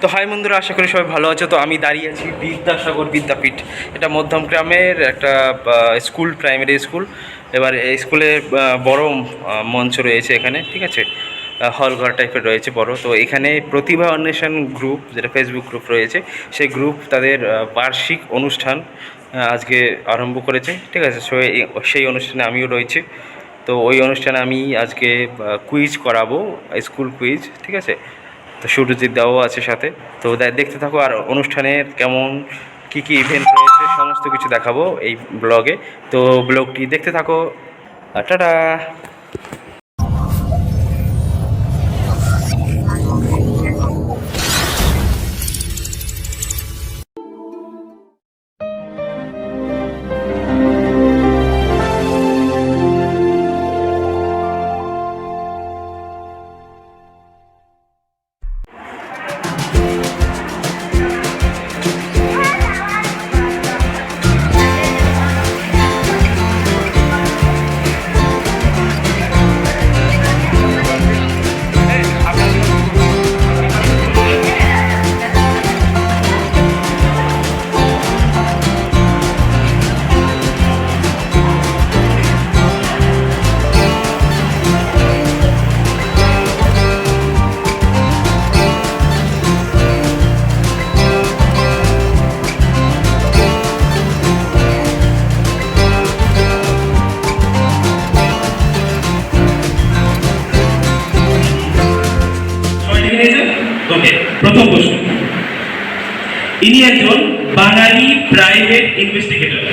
তো হাই বন্ধুরা, আশা করি সবাই ভালো আছো। তো আমি দাঁড়িয়ে আছি বিদ্যাসাগর বিদ্যাপীঠ। এটা মধ্যমগ্রামের একটা স্কুল, প্রাইমারি স্কুল। এবার এই স্কুলে বড় মঞ্চ রয়েছে এখানে, ঠিক আছে। হল ঘর টাইপের রয়েছে বড়। তো এখানে প্রতিভা অন্বেষণ গ্রুপ, যেটা ফেসবুক গ্রুপ রয়েছে, সেই গ্রুপ তাদের বার্ষিক অনুষ্ঠান আজকে আরম্ভ করেছে, ঠিক আছে। সেই অনুষ্ঠানে আমিও রয়েছি। তো ওই অনুষ্ঠানে আমি আজকে কুইজ করাবো, স্কুল কুইজ, ঠিক আছে। তো সুরজিৎ দাও আছে সাথে। তো দেখতে থাকো, আর অনুষ্ঠানের কেমন কী কী ইভেন্ট রয়েছে সমস্ত কিছু দেখাবো এই ব্লগে। তো ব্লগটি দেখতে থাকো। টাটা। ওকে, প্রথম প্রশ্ন। ইনি একজন বাঙালি প্রাইভেট ইনভেস্টিগেটর,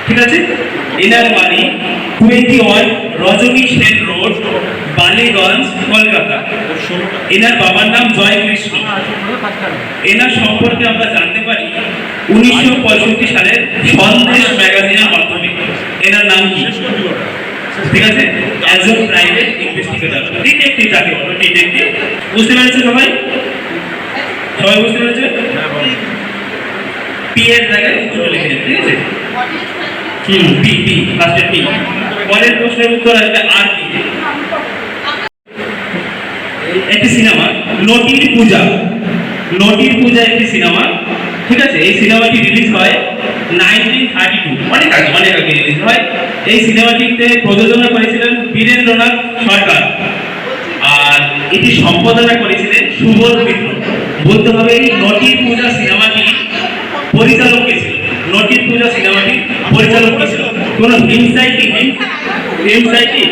ঠিক আছে। এনার বাড়ি 21 রজনী সেন রোড, বালিগঞ্জ, কলকাতা। এনার বাবার নাম জয় কৃষ্ণ। এনার সম্পর্কে আমরা জানতে পারি 1965 সালের সন্দেশ ম্যাগাজিনের মাধ্যমে। এনার নাম কি? ঠিক আছে, একজন প্রাইভেট ইনভেস্টিগেটর, ডিটেকটিভ যাকে বলো, ডিটেকটিভ। বুঝতে পেরেছে সবাই? সবাই বুঝতে পেরেছে? পি এর জায়গায় উত্তর লিখে নেবে, ঠিক আছে। পি পি ফার্স্টে পি। পরের প্রশ্নের উত্তর আসবে আর পি। একটি সিনেমা নটির পূজা, নটির পূজা একটি সিনেমা, ঠিক আছে। এই সিনেমাটি রিলিজ হয় 1932, অনেক আগে রিলিজ হয়। এই সিনেমাটিতে প্রযোজনা করেছিলেন বীরেন্দ্রনাথ সরকার, আর এটি সম্পাদনা করেছিলেন সুবোধ মিত্র। বলতে হবে এই নটির পূজা সিনেমাটি পরিচালক কে ছিল? নটির পূজা সিনেমাটি পরিচালক কে ছিল? কোন হিমসাই কি?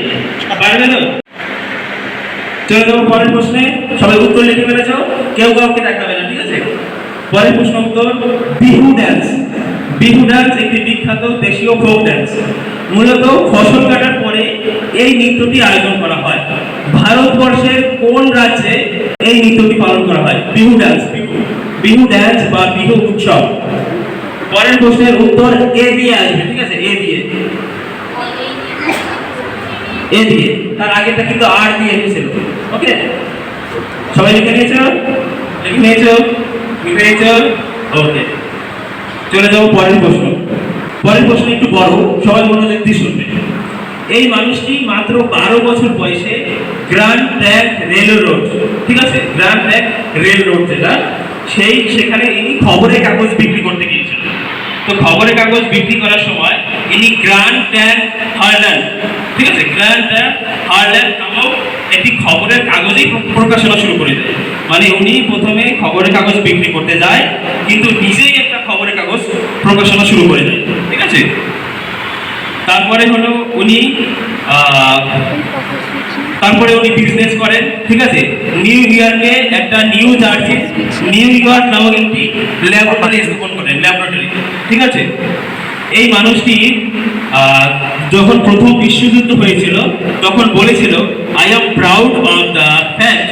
পারবে তো? চলে যাবো পরের প্রশ্নে। সবাই উত্তর লিখে ফেলেছ, কেউ কাউকে দেখাবে না, ঠিক আছে। পরের প্রশ্ন উত্তর, বিহু ড্যান্স। বিহু ড্যান্স একটি বিখ্যাত দেশীয় ফোক ড্যান্স। মূলত ফসল কাটার পরে এই নৃত্যটি আয়োজন করা হয়। ভারতবর্ষের কোন রাজ্যে এই নৃত্যটি পালন করা হয়? বিহু ড্যান্স, বিহু ড্যান্স বা বিহু উৎসব। পরের প্রশ্নের উত্তর এ দিয়ে আসবে, ঠিক আছে। এ দিয়ে, এ দিয়ে। তার আগেটা কিন্তু আর দিয়ে এসেছিল। ওকে, সবাই লিখে নিয়েছো? লিখে নিয়েছো? লিখে নিয়েছো? ওকে, চলে যাবো পরের প্রশ্ন। পরের প্রশ্ন একটু বড়, সবাই মনোযোগ দিয়ে শুনবে। এই মানুষটি মাত্র 12 বছর বয়সে গ্র্যান্ড ট্র্যাঙ্ক রেল রোড, ঠিক আছে, গ্র্যান্ড ট্র্যাঙ্ক রেল রোড যেটা, সেখানে ইনি খবরের কাগজ বিক্রি করতে গিয়েছিলেন। তো খবরের কাগজ বিক্রি করার সময় ইনি গ্র্যান্ড ট্র্যাঙ্ক হারল্যান্ড, ঠিক আছে, গ্র্যান্ড ট্র্যাঙ্ক হারল্যান্ড নামক একটি খবরের কাগজেই প্রকাশনা শুরু করে দেয়। মানে উনি প্রথমে খবরের কাগজ বিক্রি করতে যায়, কিন্তু নিজেই একটা খবরের কাগজ প্রকাশনা শুরু করে দেয়, ঠিক আছে। তারপরে হলো উনি বিজনেস করেন, ঠিক আছে। নিউ ইয়র্কে একটা নিউ জার্সি, নিউ ইয়র্ক নামক একটি ল্যাবরেটরি স্থাপন করেন, ল্যাবরেটরি, ঠিক আছে। এই মানুষটি যখন প্রথম বিশ্বযুদ্ধ হয়েছিল তখন বলেছিল, I am proud of the fact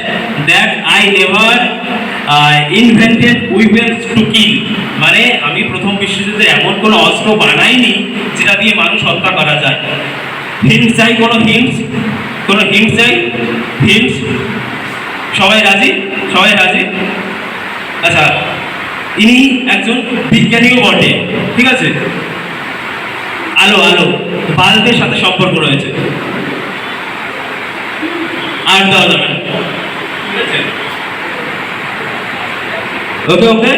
that I never invented weapons to kill. মানে আমি প্রথম বিশ্বযুদ্ধে এমন কোনো অস্ত্র বানাইনি যেটা দিয়ে মানুষ হত্যা করা যায়। হিমস চাই, কোনো হিমস, কোনো হিমস চাই, হিমস। সবাই রাজি? সবাই রাজি? আচ্ছা, ইনি একজন বিজ্ঞানীও বটে, ঠিক আছে। আলো বাল্বের সাথে সম্পর্ক রয়েছে। আর দেওয়া যাবে না, ঠিক আছে। ওকে ওকে।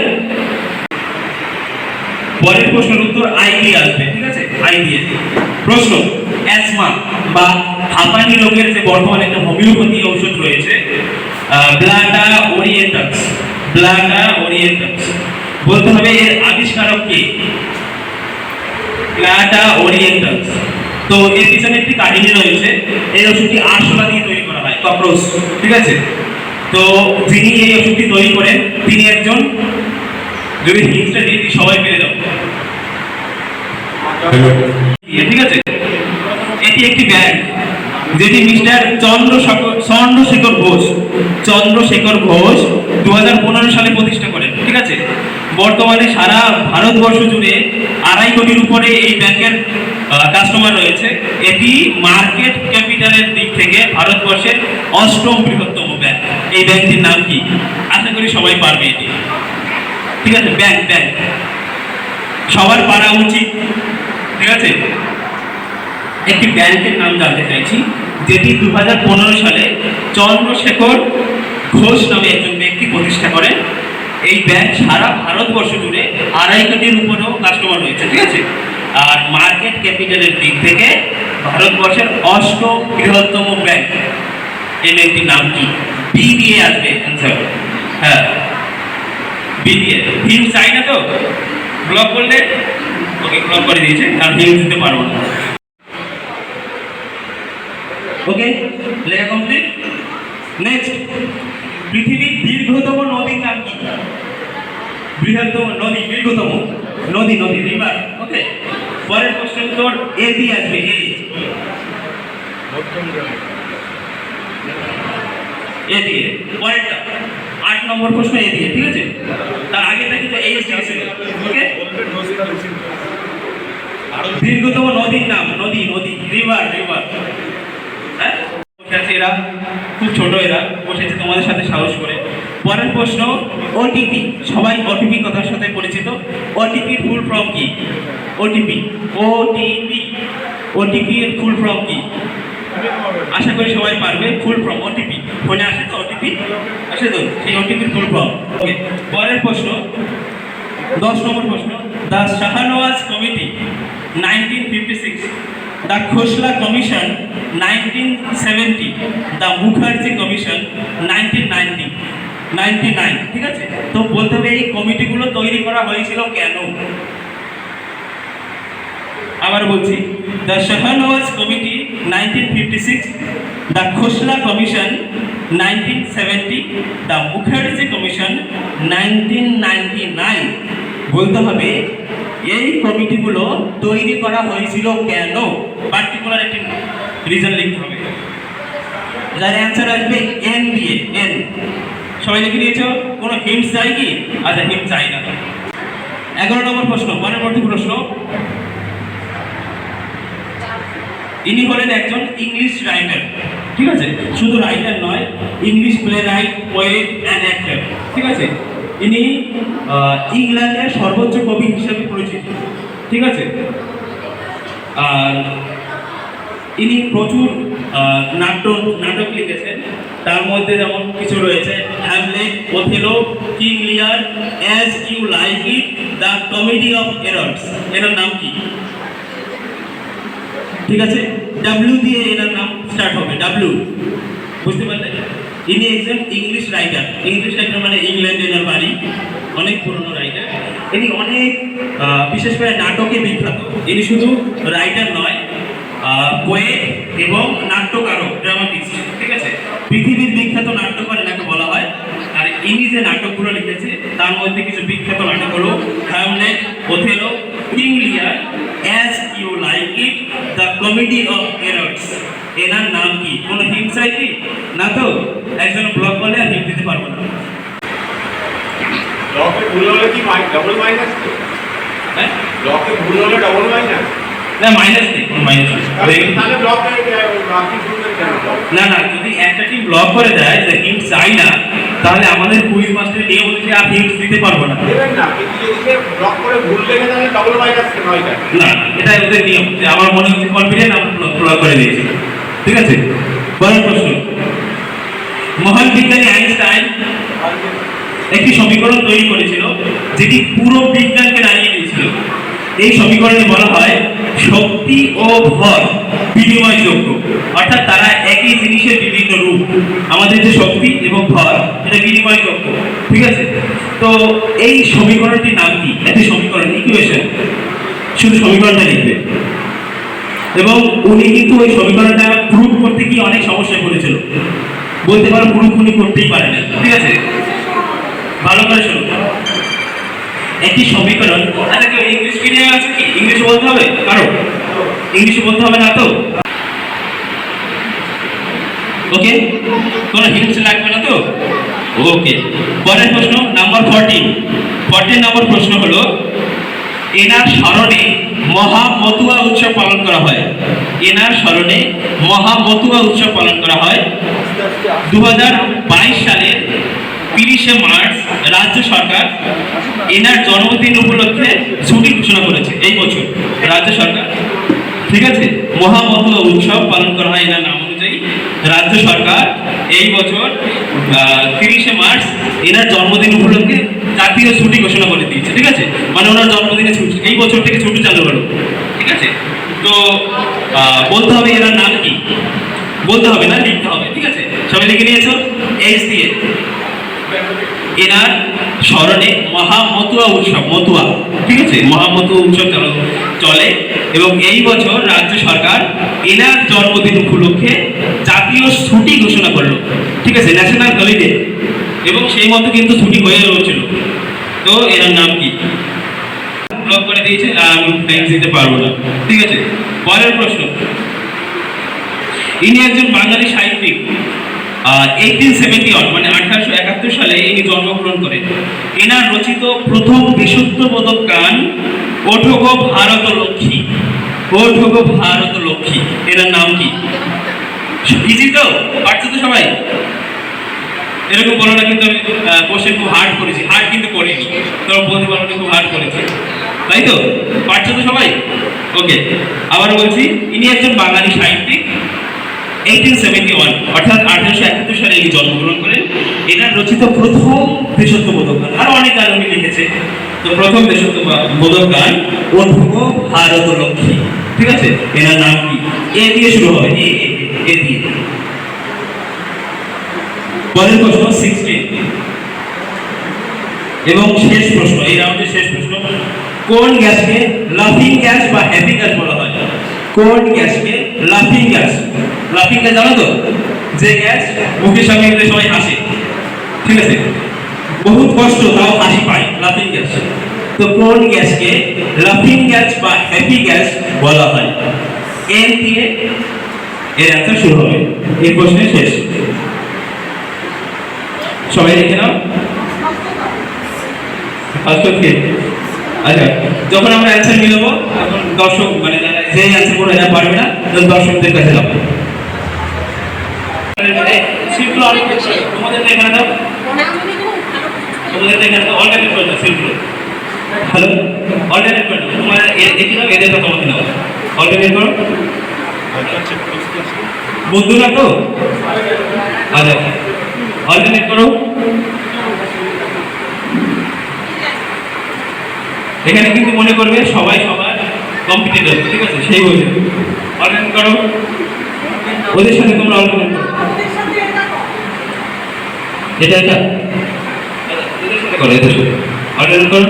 পরের প্রশ্নের উত্তর আই দিয়ে আসবে, ঠিক আছে? আই দিয়ে। প্রশ্ন, অ্যাজমা বা হাঁপানি রোগের যে বর্তমানে একটা হোমিওপ্যাথি ঔষধ রয়েছে ব্লাটা ওরিয়েন্টাস, ব্লাটা ওরিয়েন্টাস, বলতে হবে এর আবিষ্কারক কে? ব্লাটা ওরিয়েন্টাস। তো এর পিছনে একটি কাহিনী রয়েছে। এই ওষুধটি আরশোলা দিয়ে তৈরি করা হয়, ককরোচ, ঠিক আছে? তো যিনি এই ওষুধটি তৈরি করেন তিনি একজন, যদি হিন্টটা দিয়ে দিই সবাই পেরে যাও, ঠিক আছে? এটি একটি ব্যাংক যেটি মিস্টার চন্দ্রশেখর ঘোষ 2015 সালে প্রতিষ্ঠা করেন, ঠিক আছে? বর্তমানে সারা ভারতবর্ষ জুড়ে 2.5 কোটির উপরে এই ব্যাংকের কাস্টমার রয়েছে। এটি মার্কেট ক্যাপিটালের দিক থেকে ভারতবর্ষের 8ম বৃহত্তম ব্যাংক। এই ব্যাংকটির নাম কি? আশা করি সবাই পারবে এটি, ঠিক আছে? ব্যাংক ব্যাংক সবার পারা উচিত, ঠিক আছে? একটি ব্যাংকের নাম জানতে চাইছি যেটি 2015 সালে চন্দ্রশেখর ঘোষ নামে একজন ব্যক্তি প্রতিষ্ঠা করেন। এই ব্যাংক সারা ভারতবর্ষ জুড়ে 2.5 কোটির উপরেও কাস্টমার রয়েছে, ঠিক আছে? আর মার্কেট ক্যাপিটালের দিক থেকে ভারতবর্ষের 8ম বৃহত্তম ব্যাংক। এই ব্যাংকটির নাম কি? বি দিয়ে আসবে অ্যান্সার। হ্যাঁ, বি দিয়ে। হিন্ট চাই না তো? ব্লক করলে ওকে, ব্লক করে দিয়েছে, আর হিন্ট দিতে পারবো না। ওকে, লেখা কমপ্লিট। নেক্সট, পৃথিবীর দীর্ঘতম নদীর নাম কি? বৃহত্তম নদী, দীর্ঘতম নদী, নদী, রিভার। ওকে, পরের প্রশ্ন উত্তর এ দিয়ে আসবে। এ দিয়ে। পরেরটা 8 নম্বর প্রশ্ন এ দিয়ে, ঠিক আছে? তার আগেটা কিন্তু এই দিয়েছিল। ওকে, দীর্ঘতম নদীর নাম, নদী, নদী, রিভার, রিভার। হ্যাঁ, এরা খুব ছোট, এরা বসেছে তোমাদের সাথে সাহস করে। পরের প্রশ্ন, ওটিপি। সবাই ওটিপি কথার সাথে পরিচিত। ওটিপির ফুল ফর্ম কি? ওটিপি, ওটিপি, ওটিপি এর ফুল ফর্ম কি? আশা করি সবাই পারবে। ফুল ফর্ম ওটিপি, ফোনে আসে তো ওটিপি, আসে তো, সেই ওটিপির ফুল ফর্ম। ওকে, পরের প্রশ্ন 10 নম্বর প্রশ্ন, the Shahnawaz committee 1956, the Khosla commission 1970, the Mukherjee commission 1999, ঠিক আছে? তো বলতে হবে এই কমিটিগুলো তৈরি করা হয়েছিল কেন? আবার বলছি, the Shahnawaz committee 1956, the Khosla commission 1970, the Mukherjee commission 1999। বলতে হবে এই কমিটিগুলো তৈরি করা হয়েছিল কেন? পার্টিকুলার একটি রিজন লিখতে হবে। যার অ্যান্সার আসবে এন দিয়ে, এন। সবাই লিখে দিয়েছো? কোনো হিন্ট চাই কি? আচ্ছা, হিন্ট চাই না। 11 নম্বর প্রশ্ন, পরবর্তী প্রশ্ন। ইনি হলেন একজন ইংলিশ রাইটার, ঠিক আছে? শুধু রাইটার নয়, English play right, poet and actor, ঠিক আছে? ইনি ইংল্যান্ডের সর্বোচ্চ কবি হিসেবে পরিচিত, ঠিক আছে? আর ইনি প্রচুর নাটক লিখেছেন। তার মধ্যে যেমন কিছু রয়েছে Hamlet, Othello, King Lear, As You Like It, The Comedy of Errors. এর নাম কি? ঠিক আছে, ডাব্লিউ দিয়ে এর নাম স্টার্ট হবে, ডাব্লিউ। বুঝতে পারলেন? ইনি একজন ইংলিশ রাইটার। ইংলিশ রাইটার মানে ইংল্যান্ডে এনার বাড়ি, অনেক পুরনো রাইটার। ইনি অনেক বিশেষ করে নাটকে বিখ্যাত। ইনি শুধু রাইটার নয়, পোয়েট এবং নাট্যকারক, ড্রামাটিস্ট, ঠিক আছে? পৃথিবীর বিখ্যাত নাট্যকার এনাকে বলা হয়। আর ইনি যে নাটকগুলো লিখেছে তার মধ্যে কিছু বিখ্যাত নাটক হলো Hamlet, Othello, King Lear, As You Like It, The Comedy of Errors. এনার নাম কি? কোনো হিন্ট চাই কি? না তো? একজন ব্লক করলে আর হিন্ট দিতে পারবো না। ব্লকে ভুল হলে কি ডবল মাইনাস? হ্যাঁ, ব্লকে ভুল হলে ডবল মাইনাস? না, মাইনাস নেই, কোনো মাইনাস নেই। তাহলে ব্লকে আপনি ভুল করে কেন? না না, যদি একটা টিম ব্লক করে দেয় যে হিন্ট চাই না, তাহলে আমাদের কুইজ মাস্টারের নিয়ম অনুযায়ী আর হিন্ট দিতে পারবো না। দেবেন না, কিন্তু যদি সে ব্লক করে ভুল লেগে তাহলে ডবল মাইনাস কেন হয়? না, এটা ওদের নিয়ম যে আমার মনে হচ্ছে কনফিডেন্ট, আমরা ব্লক করে দিয়েছি, ঠিক আছে? পরের প্রশ্ন, মহান বিজ্ঞানী আইনস্টাইন একটি সমীকরণ তৈরি করেছিল যেটি পুরো বিজ্ঞানকে নাড়িয়ে দিয়েছিল। এই সমীকরণে বলা হয় শক্তি ও ভর বিনিময়যোগ্য, অর্থাৎ তারা একই জিনিসের বিভিন্ন রূপ। আমাদের যে শক্তি এবং ভর এটা বিনিময়যোগ্য, ঠিক আছে? তো এই সমীকরণটির নাম কি? একটি সমীকরণ, ইকুয়েশন, শুধু সমীকরণটা লিখবে। এবং উনি কিন্তু ওই সমীকরণটা প্রুভ করতে গিয়ে অনেক সমস্যায় পড়েছিল, বলতে পারো প্রুভ উনি করতেই পারেন, ঠিক আছে? ভালো করে শুনুন, একটি সমীকরণ। আচ্ছা, কেউ ইংলিশ মিডিয়ামে আছে কি? ইংলিশে বলতে হবে কারো? ইংলিশে বলতে হবে না তো? ওকে, কোনো হিন্টস লাগবে না তো? ওকে, পরের প্রশ্ন নাম্বার 14 নম্বর প্রশ্ন হলো, এনার স্মরণে মহামতুয়া উৎসব পালন করা হয়। এনার স্মরণে মহামতুয়া উৎসব পালন করা হয় 2022 সালের 30শে মার্চ রাজ্য সরকার এনার জন্মদিন উপলক্ষে ছুটি ঘোষণা করেছে এই বছর রাজ্য সরকার, ঠিক আছে? মহামতুয়া উৎসব পালন করা হয় এনার নাম অনুযায়ী। রাজ্য সরকার এই বছর 30শে মার্চ এনার জন্মদিন উপলক্ষে জাতীয় ছুটি ঘোষণা করে দিয়েছে, ঠিক আছে? মানে ওনার জন্মদিনে ছুটি, এই বছর থেকে ছুটি চালু হলো, ঠিক আছে? তো বলতে হবে এনার নাম কি, বলতে হবে না, লিখতে হবে, ঠিক আছে? সবাই লিখে নিয়েছো এইচ দিয়ে। এনার স্মরণে মহামতুয়া উৎসব, মতুয়া, ঠিক আছে? মহামতুয়া উৎসব চলে এবং এই বছর রাজ্য সরকার এনার জন্মদিন উপলক্ষে জাতীয় ছুটি ঘোষণা করলো, ঠিক আছে? ন্যাশনাল হলিডে, এবং সেই মতো কিন্তু ছুটি হয়ে রয়েছিল। তো এনার নাম কি? ব্লক করে দিয়েছে, আমি থ্যাঙ্কস দিতে পারবো না, ঠিক আছে? পরের প্রশ্ন, ইনি একজন বাঙালি সাহিত্যিক। 1871 মানে 1871 সালে ইনি জন্মগ্রহণ করেন। এনার রচিত প্রথম দেশত্ববোধক গান ওঠো গো ভারত লক্ষ্মী, ওঠো গো ভারত লক্ষ্মী, এনার নাম কি? ইজি তো, পারছো তো সবাই? এরকম বলো না কিন্তু আমি কোশ্চেন খুব হার্ড করেছি, হার্ড কিন্তু করিনি, তোমরা বলতে পারো খুব হার্ড করেছি, তাই তো? পারছো তো সবাই? ওকে, আবার বলছি, ইনি একজন বাঙালি সাহিত্যিক। 1871 অর্থাৎ 1871 সালে ইনি জন্মগ্রহণ করেন। এনার রচিত প্রথম দেশত্ববোধক গান, আরো অনেক গান উনি লিখেছে, তো প্রথম দেশত্ববোধক গান ওঠো গো ভারত লক্ষ্মী, ঠিক আছে? এনার নাম কি? এ দিয়ে শুরু হবে, এ দিয়ে। পরের প্রশ্ন 16 এবং শেষ প্রশ্ন, এই রাউন্ডের শেষ প্রশ্ন, কোন গ্যাসকে লাফিং গ্যাস বা হ্যাপি গ্যাস বলা হয়? কোন গ্যাসকে লাফিং গ্যাস? লাফিং গ্যাস জানো তো? যে গ্যাস মুখের সামনে গেলে সবাই হাসে, ঠিক আছে? বহুত কষ্ট তাও হাসি পায়, লাফিং গ্যাস। তো কোন গ্যাসকে লাফিং গ্যাস বা হ্যাপি গ্যাস বলা হয়? এন দিয়ে এর অ্যান্সার শুরু হবে। এই প্রশ্নের শেষ, সবাই লিখে নাও। আচ্ছা, যখন আমরা অ্যান্সার মিলাবো তখন দর্শক মানে যে অ্যান্সার করে এরা পারবে না তখন দর্শকদের কাছে যাবো। তোমাদের এখানে দাও, তোমাদের এখানে দাও, অল্টারনেট করে দাও, সিম্পল। হ্যালো, অল্টারনেট করে দাও, তোমার এটি দাও, এদের দাও, তোমাকে দাও, অল্টারনেট করো। বন্ধুরা তো আচ্ছা, অল্টারনেট করো। এখানে কিন্তু মনে করবে সবাই সবার কম্পিটিটর, ঠিক আছে? সেই বলছে অল্টারনেট করো, ওদের সাথে তোমরা অল্টারনেট করো। এটা এটা এদের সাথে করো, এদের সাথে অল্টারনেট করো।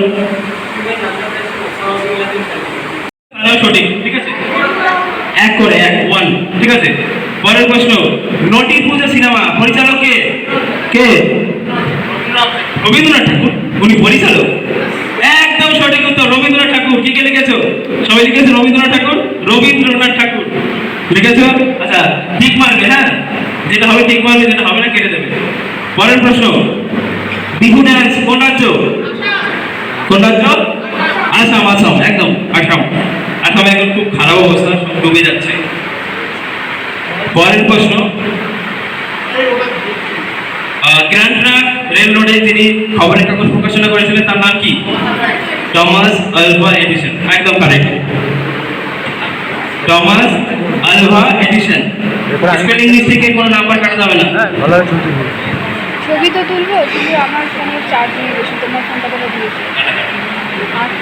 সঠিক, ঠিক আছে? এক করে এক, ওয়ান, ঠিক আছে? পরের প্রশ্ন, নটি পূজা সিনেমা পরিচালক কে? কে? রবীন্দ্রনাথ ঠাকুর, উনি পরিচালক। একদম সঠিক উত্তর, রবীন্দ্রনাথ ঠাকুর। কি কে লিখেছো? সবাই লিখেছো রবীন্দ্রনাথ ঠাকুর, রবীন্দ্রনাথ ঠাকুর লিখেছো। আচ্ছা, ঠিক মারবে, হ্যাঁ? যেটা হবে ঠিক মারবে, যেটা হবে না কেটে দেবে। পরের প্রশ্ন, বিহু ডান্স কোন রাজ্য? কোন রাজ্য? আসাম, আসাম, একদম আসাম। আসামে এখন খুব খারাপ অবস্থা, সব ডুবে যাচ্ছে। পরের প্রশ্ন, গ্র্যান্ড ট্রাঙ্ক রেল রোডে যিনি খবরের কাগজ প্রকাশনা করেছিলেন তার নাম কি? টমাস আলভা এডিসন, একদম correct. Thomas Alva Edison. Spelling মিস্টেকে কোনো নাম্বার কাটা যাবে না। ছবি তো তুলবো, কিন্তু আমার ফোনের চার্জ নিয়ে গেছি, তোমার ফোনটা বলে দিয়েছি।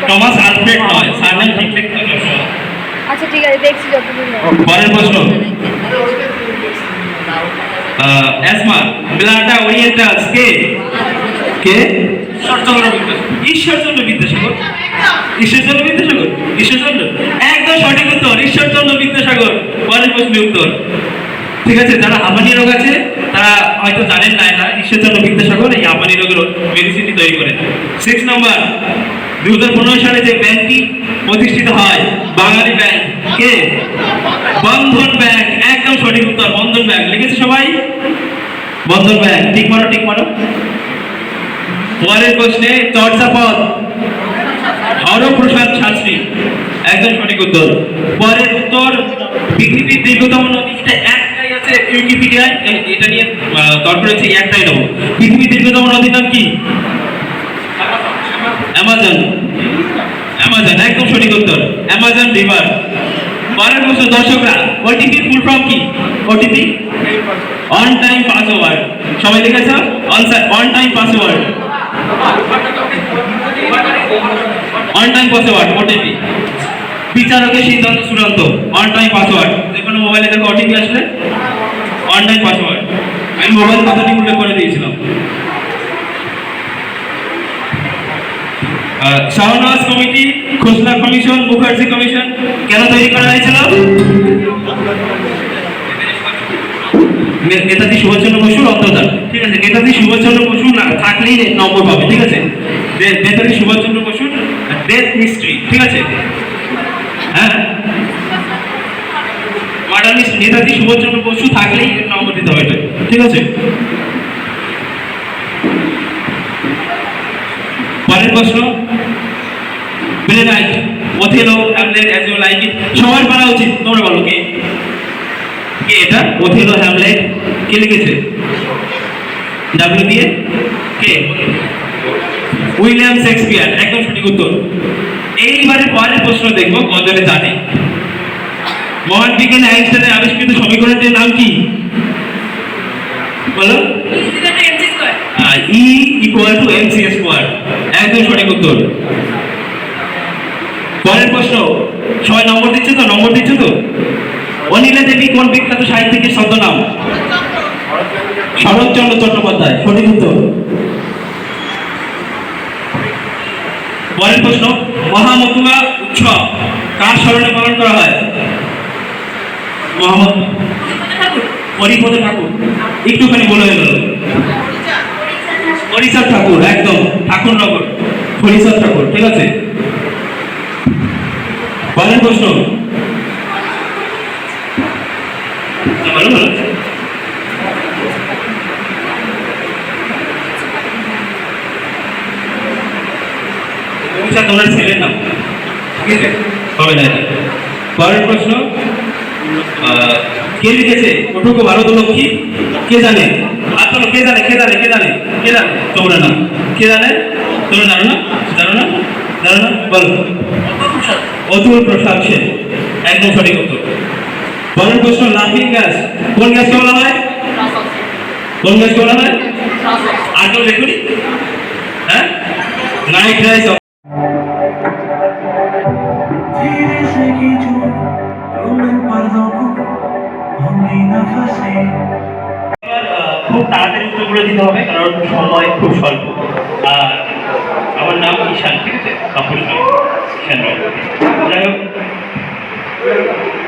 টমাস আলফ্রেড নয়, সারনেম ঠিক লিখতে হবে সবসময়। আচ্ছা ঠিক আছে, দেখছি যতদূর হয়। পরের প্রশ্ন, এসমা ব্লাটা ওরিয়েন্টালস কে? কে? ঈশ্বরচন্দ্র বিদ্যাসাগর। ঈশ্বরচন্দ্র বিদ্যাসাগর, ঈশ্বরচন্দ্র বিদ্যাসাগর, ঈশ্বরচন্দ্র, একদম সঠিক উত্তর, ঈশ্বরচন্দ্র বিদ্যাসাগর। পরের প্রশ্নের উত্তর। ঠিক আছে, যারা হাঁপানি রোগ আছে তারা হয়তো জানেন না, এটা ঈশ্বরচন্দ্র বিদ্যাসাগর এই হাঁপানি রোগের মেডিসিনটি তৈরি করেন। 6 নম্বর, 2015 সালে যে ব্যাংকটি প্রতিষ্ঠিত হয়, বাঙালি ব্যাংক, কে? বন্ধন ব্যাংক, একদম সঠিক উত্তর, বন্ধন ব্যাংক। লিখেছে সবাই? বন্ধন ব্যাংক, ঠিক মারো, ঠিক মারো। পরের প্রশ্নে চর্যাপদ, হরপ্রসাদ শাস্ত্রী, একদম সঠিক উত্তর। পরের উত্তর, পৃথিবীর দীর্ঘতম নদী, এটা একটাই আছে উইকিপিডিয়ায়, এটা নিয়ে তর্ক রয়েছে, একটাই নেব। পৃথিবীর দীর্ঘতম নদীর নাম কি? অ্যামাজন, অ্যামাজন, একদম সঠিক উত্তর, অ্যামাজন রিভার। পরের প্রশ্ন, দর্শকরা, ওটিপি ফুল ফর্ম কি? ওটিপি অন টাইম পাসওয়ার্ড, সবাই লিখেছ? One time password, one time password, OTP. বিচারকের সিদ্ধান্ত চূড়ান্ত, অন টাইম পাসওয়ার্ড। যে কোনো মোবাইলে দেখো ওটিপি আসলে অন টাইম পাসওয়ার্ড। আমি মোবাইল কথাটি উল্লেখ করে দিয়েছিলাম। শাহনওয়াজ কমিটি, খোসলা কমিশন, মুখার্জি কমিশন কেন তৈরি করা হয়েছিল? নেতাজি সুভাষচন্দ্র বসুর অন্তর্ধান। ঠিক আছে, নেতাজি সুভাষচন্দ্র বসু না থাকলেই নম্বর পাবে। ঠিক আছে, নেতাজি সুভাষচন্দ্র বসুর ডেথ মিস্ট্রি, ঠিক আছে, হ্যাঁ, মার্ডার মিস্ট্রি, নেতাজি সুভাষচন্দ্র বসু থাকলেই নম্বর দিতে হবে, ঠিক আছে। পরের প্রশ্ন, playwright, Othello, Hamlet, As You Like It, সবার পড়া উচিত। তোমরা বলো কে? কে এটা? ওথেলো, হ্যামলেট, কে লিখেছে? ডাব্লিউ দিয়ে কে? উইলিয়াম শেক্সপিয়ার, একদম সঠিক উত্তর। এইবারে পরের প্রশ্ন দেখবো কজনে জানে। মহান বিজ্ঞানী আইনস্টাইনের আবিষ্কৃত সমীকরণটির নাম কি? বলো। E equal to MC square, একদম সঠিক উত্তর। পরের প্রশ্ন, 6 নম্বর দিচ্ছে তো? নম্বর দিচ্ছে তো? অনিলা দেবী কোন বিখ্যাত সাহিত্যিকের ছদ্মনাম? শরৎচন্দ্র চট্টোপাধ্যায়, সঠিক উত্তর। পরের প্রশ্ন, মহামতুয়া উৎসব কার স্মরণে পালন করা হয়? মোহাম্মদ হরিপদ ঠাকুর, একটুখানি বলে গেল। হরিচাঁদ ঠাকুর, একদম, ঠাকুরনগর, হরিচাঁদ ঠাকুর, ঠিক আছে। পরের প্রশ্ন, বলো বলো। তোমার ছেলের নাম, ঠিক আছে, হবে না। পরের প্রশ্ন, কে লিখেছে ওটুকু ভারত লক্ষ্মী? কে জানে? আর তোমরা কে জানে? কে জানে? কে জানে? কে জানে? তোমরা না, কে জানে? তোমরা জানো না? জানো না? জানো না? বলো। অতুল প্রসাদ সেন, একদম সঠিক উত্তর। পরের প্রশ্ন, লাফিং গ্যাস কোন গ্যাসকে বলা হয়? কোন গ্যাসকে বলা হয়? আর কেউ দেখুনি? হ্যাঁ, নাইট রাইস। খুব তাড়াতাড়ি উত্তরগুলো দিতে হবে, কারণ সময় খুব স্বল্প। আর আমার নাম ঈশান, ঠিক আছে, কাপুর ঈশান রায়। যাই হোক,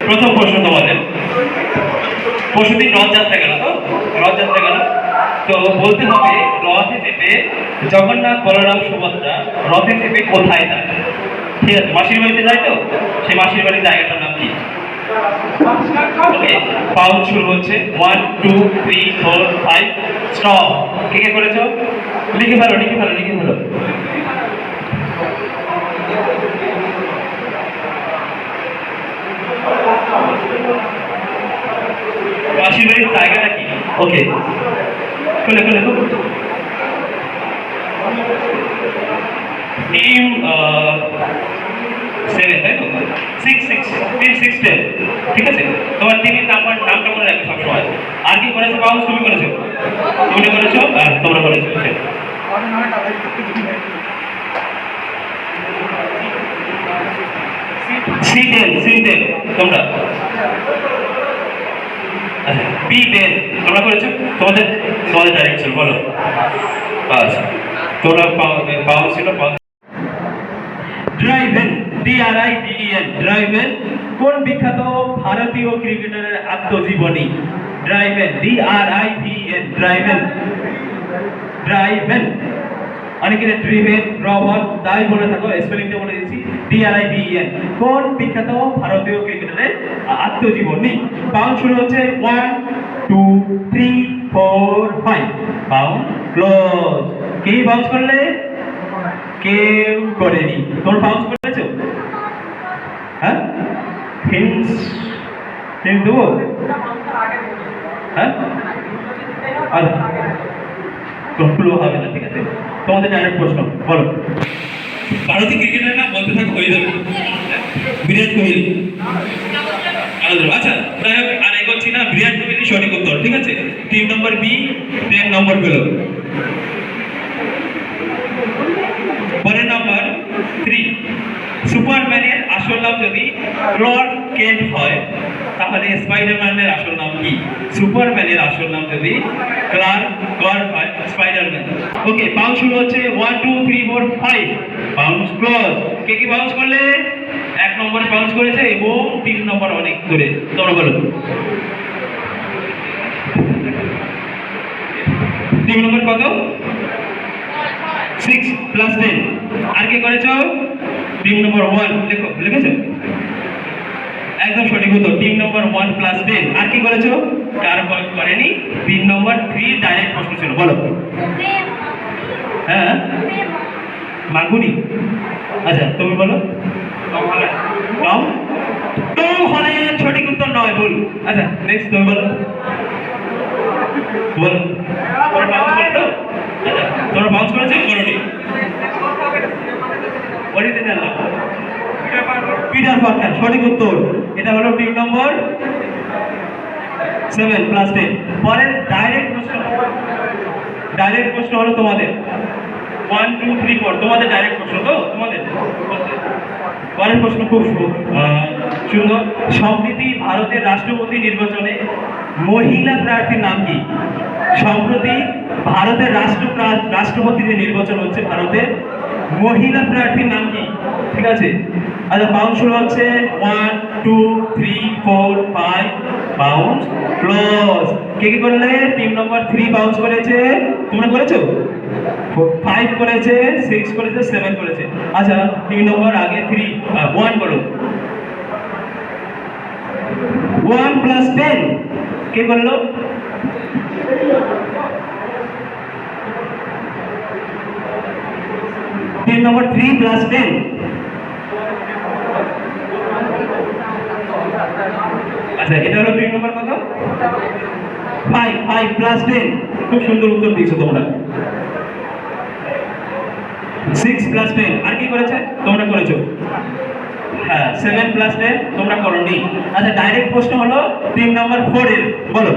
প্রথম প্রশ্ন তোমাদের, পরশুদিন রথযাত্রা গেল তো? রথযাত্রা গেল তো বলতে হবে, রথে চেপে জগন্নাথ, বলরাম, সুভদ্রা রথে চেপে কোথায় যায়? ঠিক আছে, মাসির বাড়িতে যায় তো? সেই মাসির বাড়ির জায়গাটার নাম কি? ওকে, পাউন্ড শুরু হচ্ছে, 1 2 3 4 5 স্টপ। কে কে করেছো? লিখে ফেলো, লিখে ফেলো, লিখে ফেলো। মাসির বাড়ির জায়গাটা কি? ওকে, খুলে খুলে টিম 7 তাই তো 6 6 3 6 10 ঠিক আছে তোমার টিমের নামটা মনে রাখবে সবসময় আর কি করেছো বাউন্স তুমি করেছো আর তোমরা করেছো সিটেল তোমরা বি বেন তোমরা করেছো তোমাদের ডাইরেকশন বলো আচ্ছা তোমরা পাউন্স ছিল পাউন্স ড্রাইভেন DRIVEN ড্রাইভেন কোন বিখ্যাত ভারতীয় ক্রিকেটারের আত্মজীবনী ড্রাইভেন DRIVEN ড্রাইভেন অনেকে ড্রিভেন রবার্ট তাই বলে থাকো স্পেলিংটা বলে দিচ্ছি DRIVEN কোন বিখ্যাত ভারতীয় ক্রিকেটারের আত্মজীবনী বাউন্স শুরু হচ্ছে 1 2 3 4 5 বাউন্স ক্লোজ কে বাউন্স করলে কেউ করেনি তোমরা বাউন্স করেছো হ্যাঁ হিন্টস দেবো হ্যাঁ আর ক্লু হবে না ঠিক আছে তোমাদের ডাইরেক্ট প্রশ্ন বলো ভারতীয় ক্রিকেটার না বলতে থাকো হয়ে যাবে বিরাট কোহলি আচ্ছা যাই হোক আর এগোচ্ছি না বিরাট কোহলি সঠিক উত্তর ঠিক আছে টিম নম্বর বি 10 নম্বর পেল পরের নাম্বার 3 সুপারম্যানের আসল নাম যদি ক্লার্ক কেন্ট হয় তাহলে স্পাইডারম্যানের আসল নাম কি সুপারম্যানের আসল নাম যদি ক্লার্ক হয় স্পাইডারম্যান ওকে বাউন্স শুরু হচ্ছে 1 2 3 4 5 বাউন্স ক্লোজ কে কি বাউন্স করলে এক নম্বরে বাউন্স করেছে এবং 3 নম্বর অনেক দূরে তোমরা বলো 3 নম্বর কত 6 প্লাস 10 আর কি করেছো টিম নম্বর 1 লিখেছো একদম সঠিক উত্তর টিম নম্বর 1 প্লাস 10 আর কি করেছো কার করেনি 3 নম্বর 3 ডাইরেক্ট প্রশ্ন ছিল বলো হ্যাঁ মাগুনি আচ্ছা তুমি বলো টম হল্যান্ড সঠিক উত্তর নয় ভুল আচ্ছা নেক্সট তুমি বলো তোমরা বাউন্স করতো আচ্ছা তোমরা বাউন্স করেছো করনি অরিজিনাল নাম পিটার পার্কার সঠিক উত্তর এটা হলো টিম নম্বর 7 প্লাস 10 পরের ডাইরেক্ট প্রশ্ন হলো তোমাদের 1 2 3 4 তোমাদের ডাইরেক্ট প্রশ্ন তো তোমাদের পরের প্রশ্ন খুব সুন্দর সম্প্রতি ভারতের রাষ্ট্রপতি নির্বাচনে মহিলা প্রার্থীর নাম কি সম্প্রতি ভারতের রাষ্ট্রপতি যে নির্বাচন হচ্ছে ভারতের মহিলা প্রার্থীর নাম কি ঠিক আছে আচ্ছা বাউন্স শুরু হচ্ছে 1 2 3 4 5 বাউন্স ক্লোজ কে কি করলে টিম নম্বর 3 বাউন্স করেছে তোমরা করেছো 5 করেছে 6 করেছে 7 করেছে আচ্ছা টিম নম্বর আগে 3 1 বলো 1 প্লাস 10 কে করলো টিম নম্বর 3 প্লাস 10 আচ্ছা এটা হলো টিম নম্বর কত 5 প্লাস 10 খুব সুন্দর উত্তর দিয়েছো তোমরা 6 প্লাস 10 আর কি করেছে তোমরা করেছো হ্যাঁ 7 প্লাস 10 তোমরা করোনি আচ্ছা ডাইরেক্ট প্রশ্ন হলো টিম নাম্বার 4 এর বলো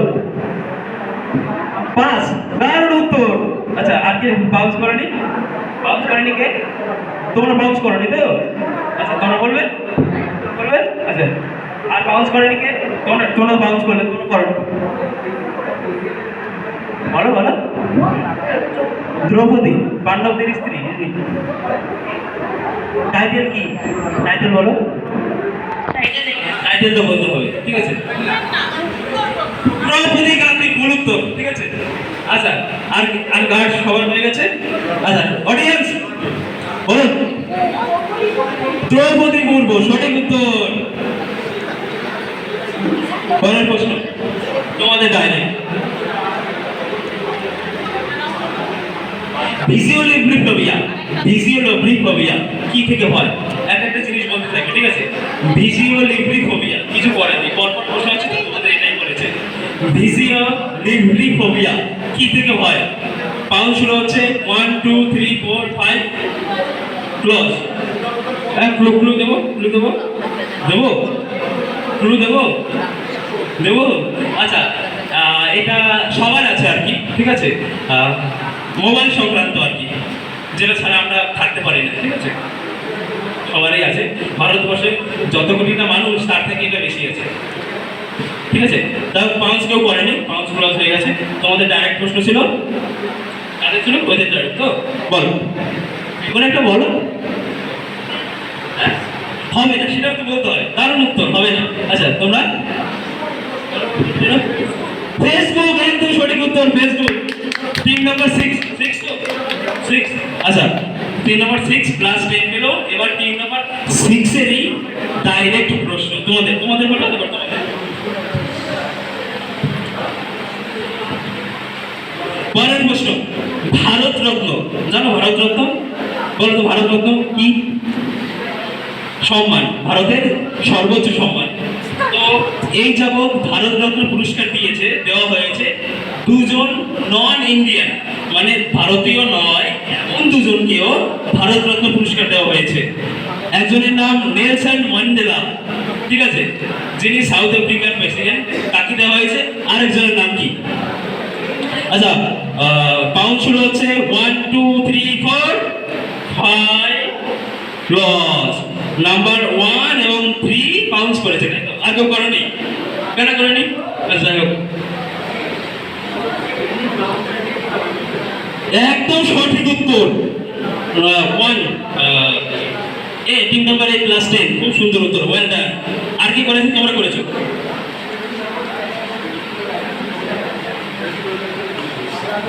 5 দারুণ উত্তর আচ্ছা আর কি বাউন্স করেনি কে তোমরা বাউন্স করোনি তো আচ্ছা তোমরা বলবে আচ্ছা আর বাউন্স করেনি কে তোমরা বাউন্স করলে তোমরা করো বলো দ্রৌপদী পাণ্ডবদের স্ত্রী টাইটেল কি টাইটেল বলো টাইটেল তো বলতে হবে ঠিক আছে দ্রৌপদী গান্ধী মূল উত্তর ঠিক আছে আচ্ছা আর গার্ড সবার হয়ে গেছে আচ্ছা অডিয়েন্স বলুন দ্রৌপদী মুর্মু সঠিক উত্তর পরের প্রশ্ন তোমাদের ডাইরেক্ট ভিজিওলিব্রিফোবিয়া কি থেকে হয় একটা জিনিস বলতে থাকবে ঠিক আছে ভিজিওলিব্রিফোবিয়া কিছু করেনি পরপর প্রশ্ন আছে তো তোমাদের এটাই বলেছে ভিজিওলিব্রিফোবিয়া কি থেকে হয় পাউন্ড শুরু হচ্ছে 1 2 3 4 5 ক্লোজ হ্যাঁ, ক্লু ক্লু দেবো, ক্লু দেবো, দেবো, ক্লু দেবো, দেবো। আচ্ছা, এটা সবার আছে আর কি, ঠিক আছে? মোবাইল সংক্রান্ত আর কি, যেটা ছাড়া আমরা থাকতে পারি না, ঠিক আছে? সবারই আছে। ভারতবর্ষে যত কোটি না মানুষ, তার থেকে এটা বেশি আছে, ঠিক আছে? তাও পাউন্স কেউ করেনি, পাউন্স ক্লজ হয়ে গেছে। তোমাদের ডাইরেক্ট প্রশ্ন ছিল, কাদের ছিল? ওদের ডাইরেক্ট তো বলো, কোনো একটা বলো। হ্যাঁ? হবে না, সেটাও তো বলতে হয়। দারুণ উত্তর, হবে না। আচ্ছা, তোমরা ফেসবুক, একদম সঠিক উত্তর, ফেসবুক। টিম নাম্বার 6, 6 তো 6। আচ্ছা, টিম নাম্বার 6 প্লাস 10 পেল। এবার টিম নাম্বার 6 এরই ডাইরেক্ট প্রশ্ন তোমাদের, তোমাদের বলো, এবার তোমাদের। পরের প্রশ্ন, ভারত রত্ন, জানো ভারত রত্ন? বলো তো ভারত রত্ন কি? সম্মান, ভারতের সর্বোচ্চ সম্মান। তো এই যাবৎ ভারত রত্ন পুরস্কার দেওয়া হয়েছে দুজন নন ইন্ডিয়ান, মানে ভারতীয় নয় এমন দুজনকেও ভারত রত্ন পুরস্কার দেওয়া হয়েছে। একজনের নাম নেলসন ম্যান্ডেলা, ঠিক আছে, যিনি সাউথ আফ্রিকার প্রেসিডেন্ট, তাকে দেওয়া হয়েছে। আরেকজনের নাম কি? আচ্ছা, পাউন্ড শুরু হচ্ছে 1 2 3 4 5 ক্লজ। নাম্বার 1 এবং 3 পাউন্স করেছে, তাই তো? আর কেউ করেনি? কেন করেনি? আচ্ছা, যাই হোক, একদম সঠিক উত্তর 1 এ, টিম নাম্বার 8 প্লাস 10, খুব সুন্দর উত্তর, ওয়েল ডান। আর কি করেছে? তোমরা করেছো?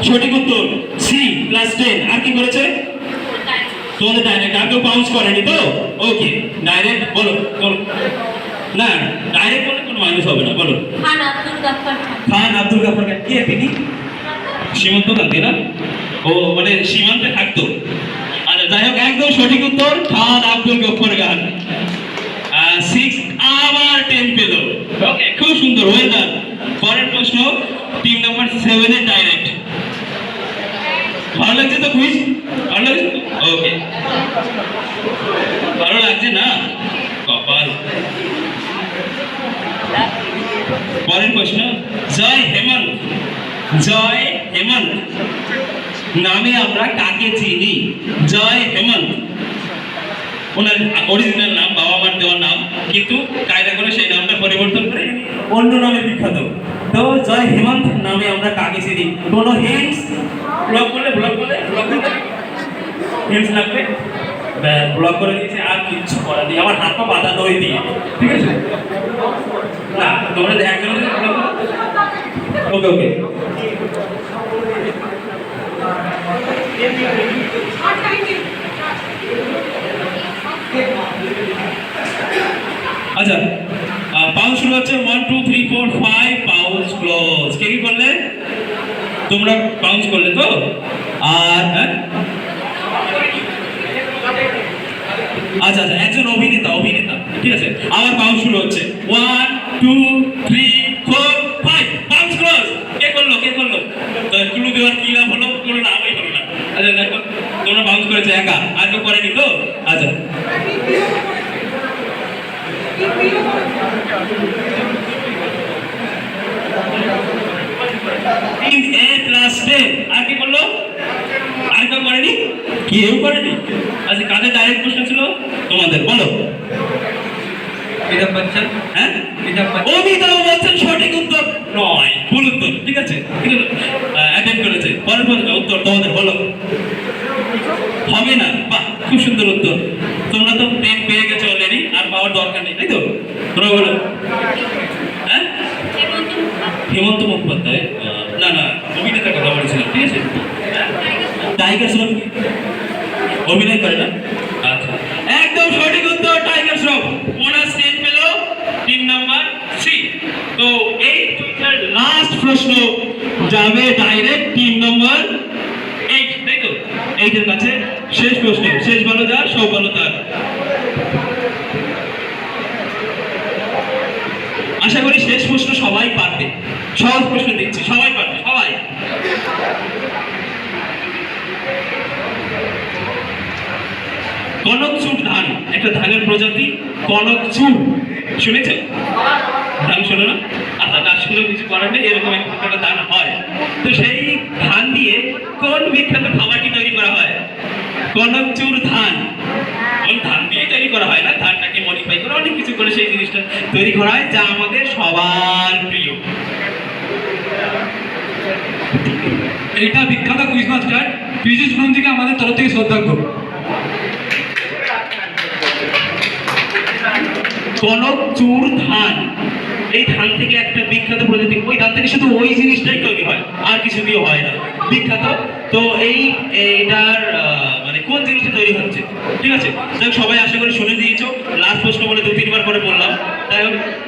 সঠিক উত্তর সি প্লাস 10। আর কি করেছে? তোমাদের ডাইরেক্ট, আর কেউ পাউন্স করেনি তো? ওকে, ডাইরেক্ট বলো, বলো। না, ডাইরেক্ট বলে কোনো মাইনাস হবে না, বলো। খান আব্দুল গাফফার খান। খান আব্দুল গাফফার খান, কে তিনি? সীমান্ত কান্তি না? ও, মানে সীমান্তে থাকতো। আচ্ছা, যাই হোক, একদম সঠিক উত্তর খান আব্দুল গাফফার খান। 6 আবার 10 পেল। ওকে, খুব সুন্দর, ওয়েল ডান। পরের প্রশ্ন, টিম নাম্বার 7 এর ডাইরেক্ট। ভালো লাগছে তো কুইজ? ভালো লাগছে? ওকে, ভালো লাগছে না? কপাল। পরের প্রশ্ন, জয় হেমন্ত, জয় হেমন্ত নামে আমরা কাকে চিনি? জয় হেমন্ত ওনার অরিজিনাল নাম, বাবা মার দেওয়ার নাম, কিন্তু কায়দা করে সেই নামটা পরিবর্তন করে অন্য নামে বিখ্যাত। তো জয় হেমন্ত নামে আমরা কাকে চিনি? কোনো হিন্টস? ব্লক করলে হিন্টস লাগবে? ব্লক করে দিয়েছে, আর কিচ্ছু করার নেই। আমার হাত পা পাতা দই দিয়ে, ঠিক আছে? না, তোমরা একজন ব্লক করো। ওকে ওকে, আচ্ছা, পাউন্স শুরু হচ্ছে 1 2 3 4 5 পাউন্স ক্লোজ। কে কি করলে? তোমরা পাউন্স করলে তো? আর আচ্ছা আচ্ছা, একজন অভিনেতা, ঠিক আছে। আবার পাউন্স শুরু হচ্ছে 1 2 3 4 5 পাউন্স ক্লোজ। কে করলো? তো ক্লু দেওয়ার কি লাভ হলো? কোনো লাভই হলো না। আচ্ছা, দেখো, তোমরা পাউন্স করেছো একা, আর কেউ করেনি তো? আচ্ছা, টিম এ প্লাস 10, আর কি করলো? আর কেউ করেনি? কেউ করেনি? আচ্ছা, কাদের ডাইরেক্ট প্রশ্ন ছিল? তোমাদের, বলো। অমিতাভ বচ্চন। হ্যাঁ, অমিতাভ বচ্চন সঠিক উত্তর নয়, ভুল উত্তর, ঠিক আছে? অ্যাটেন্ড করেছে। পরের উত্তর তোমাদের, বলো। হবে না? বাহ, খুব সুন্দর উত্তর। তোমরা তো 10 পেয়ে গেছো অলরেডি, আর পাওয়ার দরকার নেই, তাই তো? তোমরা বলো। হ্যাঁ, হেমন্ত মুখোপাধ্যায়। না না, অভিনেতার কথা বলেছিলাম, ঠিক আছে? টাইগার শ্রফ অভিনয় করে না? আচ্ছা, একদম সঠিক উত্তর টাইগার শ্রফ। বোনাস 10 পেল টিম নাম্বার 3। তো এই লাস্ট প্রশ্ন যাবে ডাইরেক্ট টিম নাম্বার 8, তাই তো? 8 এর কাছে শেষ প্রশ্ন, শেষ ভালো যার সব ভালো তার। আশা করি শেষ প্রশ্ন সবাই পারবে। সহজ প্রশ্ন দিচ্ছি, সবাই পারবে, সবাই। কনকচুর ধান, একটা ধানের প্রজাতি কনকচুর, শুনেছো? ধান শোনো না? আচ্ছা, না শুনেও কিছু করার নেই, এরকম একটা ধান হয়। তো সেই ধান দিয়ে কোন বিখ্যাত খাবারটি তৈরি করা হয়? কনকচুর ধান। ওই ধান দিয়ে তৈরি করা হয় না, ধানটাকে মডিফাই করে অনেক কিছু করে সেই জিনিসটা তৈরি করা হয়, যা আমাদের সবার প্রিয়। এটা বিখ্যাত কুইজ মাস্টার পীযূষ নন্দীকে আমাদের তরফ থেকে শ্রদ্ধার্ঘ। কনকচুর ধান, এই ধান থেকে একটা বিখ্যাত প্রজাতি, ওই ধান থেকে শুধু ওই জিনিসটাই তৈরি হয়, আর কিছু দিয়ে হয় না, বিখ্যাত। তো এইটার মানে কোন জিনিসটা তৈরি হচ্ছে, ঠিক আছে? যাই সবাই আশা করি শুনে দিয়েছো। লাস্ট প্রশ্ন বলে 2-3 বার করে বললাম, তাই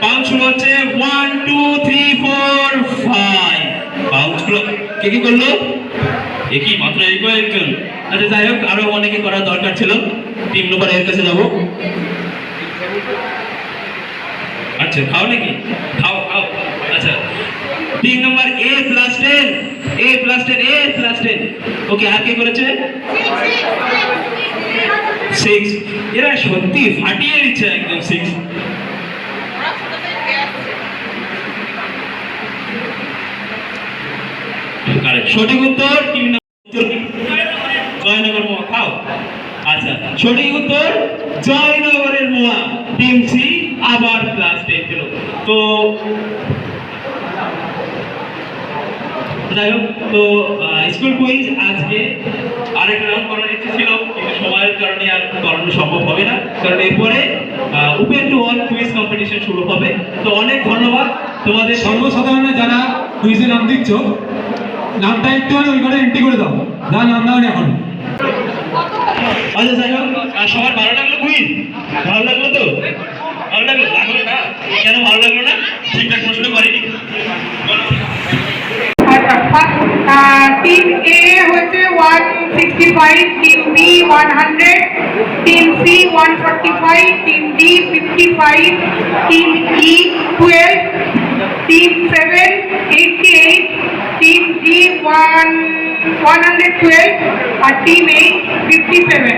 পাউন্ড শুরু হচ্ছে 1 2 3 4 5। পাউন্ড গুলো কে কি করলো? একই মাত্র এই কয়েকজন। আচ্ছা যাই হোক, আরো অনেকে করার দরকার ছিল। টিম নম্বর এর কাছে যাবো। আচ্ছা খাও নাকি? খাও খাও। আচ্ছা, 3 নম্বর A+10, A+10, A+10। ওকে, আর কে করেছে? 6। এরা সত্যি ফাটিয়ে দিচ্ছে একদম 6। কারেক্ট, সঠিক উত্তর। টিম নম্বর জয়নগর মোয়া। খাও। আচ্ছা, সঠিক উত্তর জয়নগরের মোয়া। টিম সি আবার +10 পেল। তো যাই হোক, তো স্কুল কুইজ আজকে আরেকটা রাউন্ড করার ইচ্ছে ছিল, কিন্তু সময়ের কারণে আর করানো সম্ভব হবে না, কারণ এরপরে open to all quiz competition শুরু হবে। তো অনেক ধন্যবাদ তোমাদের। সর্বসাধারণে যারা কুইজে নাম দিচ্ছ, নামটা একটু ওই ঘরে এন্ট্রি করে দাও, যা নাম দাও এখন। আচ্ছা যাই হোক, সবার ভালো লাগলো কুইজ? ভালো লাগলো তো? ভালো লাগলো? লাগলো না? কেন ভালো লাগলো না? ঠিকঠাক প্রশ্ন করেনি। টিম এ হচ্ছে 165, team B 100, team C 145, team D 55, team E 12, team 7 88, team G 112 আর টিম 8 57।